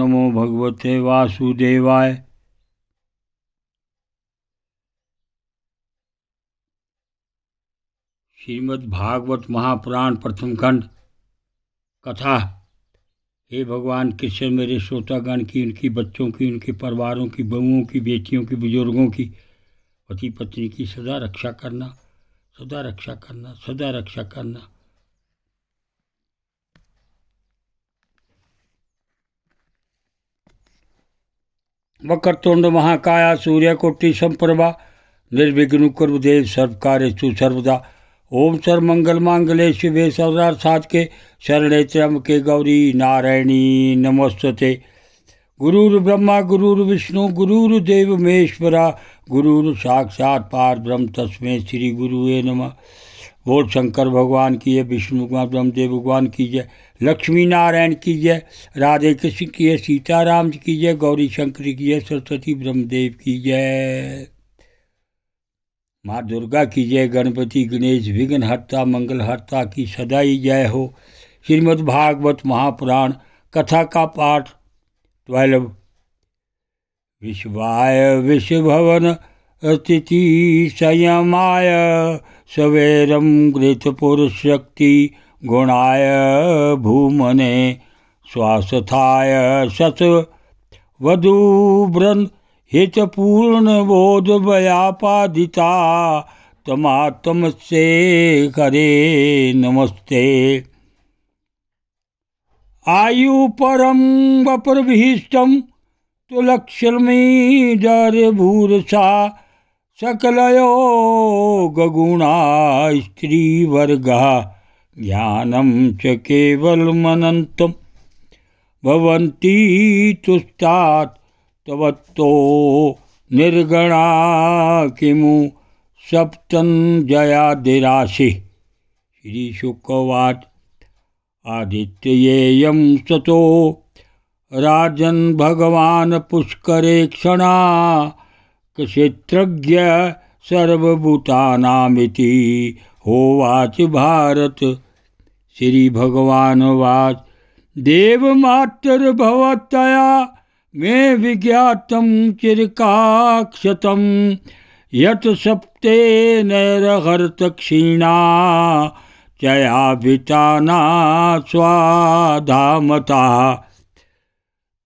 नमो भगवते वासुदेवाय। श्रीमद् भागवत महापुराण प्रथम खंड कथा। हे भगवान कृष्ण, मेरे श्रोतागण की, उनकी बच्चों की, उनके परिवारों की, बहुओं की, बेटियों की, बुजुर्गों की, पति पत्नी की सदा रक्षा करना, सदा रक्षा करना, सदा रक्षा करना। वक्रतुंड महाकाया सूर्यकोटि संप्रभा निर्विघ्न कुरु देव सर्वकार्येषु सर्वदा। ओम सर्वमंगल मांगल्ये शिवे सर्वार्थसाधके शरणे त्र्यंबके गौरी नारायणी नमोस्तुते। गुरुर्ब्रह्मा गुरुर्विष्णु गुरुर्देव महेश्वरा गुरुर् साक्षात् परब्रह्म तस्मै श्री गुरुवे नमः। बोल शंकर भगवान की जय, विष्णु भगवान ब्रह्मदेव भगवान की जय, लक्ष्मी नारायण की जय, राधे कृष्ण की जय, सीताराम जी की जय, गौरी शंकर की जय, सरस्वती ब्रह्मदेव की जय, माँ दुर्गा की जय, गणपति गणेश विघ्नहर्ता मंगलहर्ता की सदा ही जय हो। श्रीमद् भागवत महापुराण कथा का पाठ 12। विश्वाय विश्वभवन स्थिति संयमाय सवेरम घृतपुरशक्ति गुणाय भूमने स्वास्थाय शत वधूव्रन हितपूर्ण बोध व्यापादिता तमात्म से करे नमस्ते। आयु परम वप्रभीष्टम तो लक्ष्मी जर भूरसा सकलयो गुणा स्त्री वर्गा ज्ञानम च केवलमनंतम भवन्ति तुष्टात् तवत्तो निर्गणा किमु सप्तञ्जयादिराशि। श्री शुकवाच आदित्येयं सतो राजन् भगवान् पुष्करे क्षणा क्षेत्रज्ञ सर्वभूतानामिति होवाच भारत। श्री भगवान वाच देवमात्र भवतया मे विज्ञातं चिरकाक्षतं यत् सप्ते नैरहर्त क्षीणा चयाभिताना स्वाधामता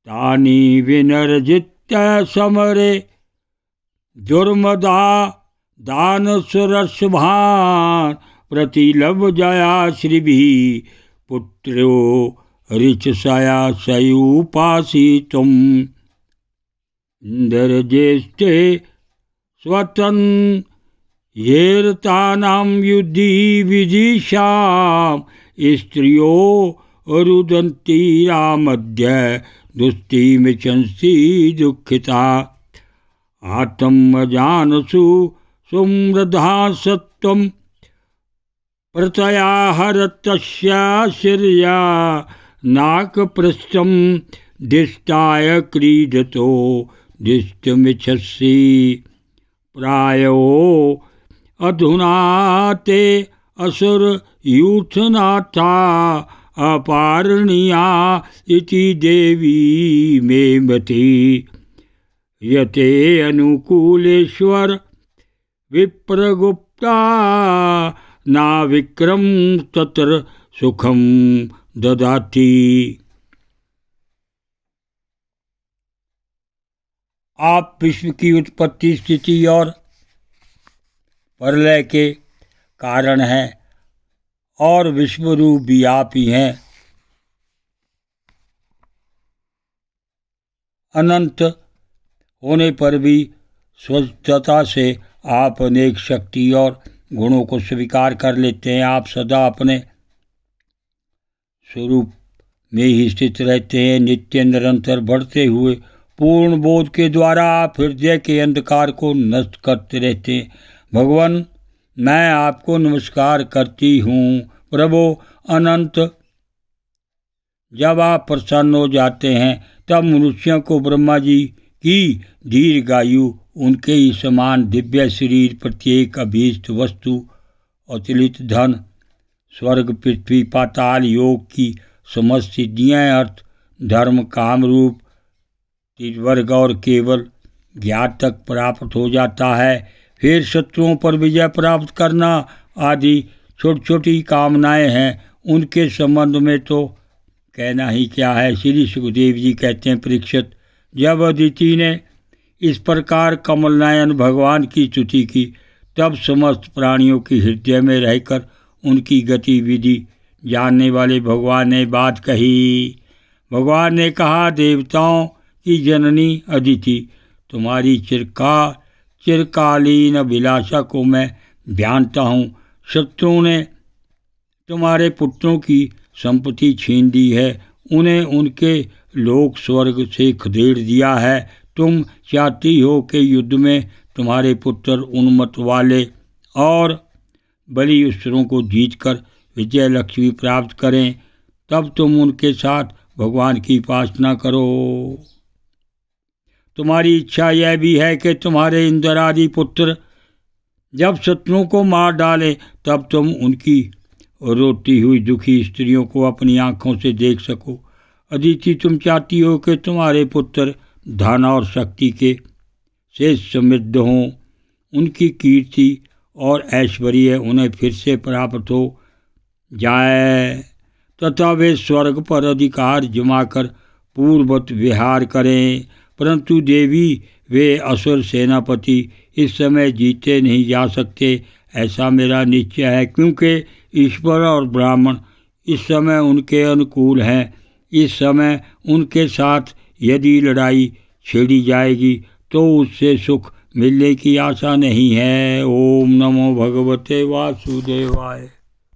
तानि विनर्जित्य समरे दुर्मदा दानसुरसभान् प्रतिलभजया श्रीभिः पुत्रो ऋचसया सयुपासितुम्। इन्द्रज्येष्ठे स्वतन् येरतानां युद्धि विदिशां स्त्रियो रुदन्ति रामद्य दुष्टिमिच्छन्ति दुःखिता। आत्मजानसु सुमृधा सत्वं प्रतया हरतस्या शिर्या नाकपृष्ठं दिष्टाय क्रीडतो दिष्टमिच्छसि प्रायो अधुना ते असुरयूथनाथा अपारणीया इति देवी मे मति। यते अनुकूलेश्वर विप्रगुप्ता ना विक्रम तत्र सुखम ददाति। आप विश्व की उत्पत्ति स्थिति और प्रलय के कारण हैं और विश्वरूप भी आप ही हैं। अनंत होने पर भी स्वच्छता से आप अनेक शक्ति और गुणों को स्वीकार कर लेते हैं। आप सदा अपने स्वरूप में ही स्थित रहते हैं। नित्य निरंतर बढ़ते हुए पूर्ण बोध के द्वारा आप हृदय के अंधकार को नष्ट करते रहते हैं। भगवान, मैं आपको नमस्कार करती हूँ। प्रभु अनंत, जब आप प्रसन्न हो जाते हैं तब मनुष्यों को ब्रह्मा जी की दीर्घायु, उनके ही समान दिव्य शरीर, प्रत्येक अभीष्ट वस्तु, अतुलित धन, स्वर्ग पृथ्वी पाताल योग की समस्त सिद्धियाँ, अर्थ धर्म काम रूप तिर्वर्ग और केवल ज्ञात तक प्राप्त हो जाता है। फिर शत्रुओं पर विजय प्राप्त करना आदि छोटी छोटी कामनाएं हैं, उनके संबंध में तो कहना ही क्या है। श्री सुखदेव जी कहते हैं, परीक्षित, जब अदिति ने इस प्रकार कमल नयन भगवान की स्तुति की, तब समस्त प्राणियों की हृदय में रहकर उनकी गतिविधि जानने वाले भगवान ने बात कही। भगवान ने कहा, देवताओं की जननी अदिति, तुम्हारी चिरकालीन अभिलाषा को मैं जानता हूँ। शत्रुओं ने तुम्हारे पुत्रों की संपत्ति छीन दी है, उन्हें उनके लोक स्वर्ग से खदेड़ दिया है। तुम चाहती हो कि युद्ध में तुम्हारे पुत्र उन्मत्त वाले और बलि असुरों को जीतकर विजय लक्ष्मी प्राप्त करें, तब तुम उनके साथ भगवान की उपासना करो। तुम्हारी इच्छा यह भी है कि तुम्हारे इंद्र आदि पुत्र जब शत्रुओं को मार डालें, तब तुम उनकी रोती हुई दुखी स्त्रियों को अपनी आंखों से देख सको। अदिति, तुम चाहती हो कि तुम्हारे पुत्र धन और शक्ति के से समृद्ध हों, उनकी कीर्ति और ऐश्वर्य उन्हें फिर से प्राप्त हो जाए तथा वे स्वर्ग पर अधिकार जमाकर पूर्ववत विहार करें। परंतु देवी, वे असुर सेनापति इस समय जीते नहीं जा सकते, ऐसा मेरा निश्चय है, क्योंकि ईश्वर और ब्राह्मण इस समय उनके अनुकूल हैं। इस समय उनके साथ यदि लड़ाई छेड़ी जाएगी तो उससे सुख मिलने की आशा नहीं है। ओम नमो भगवते वासुदेवाय।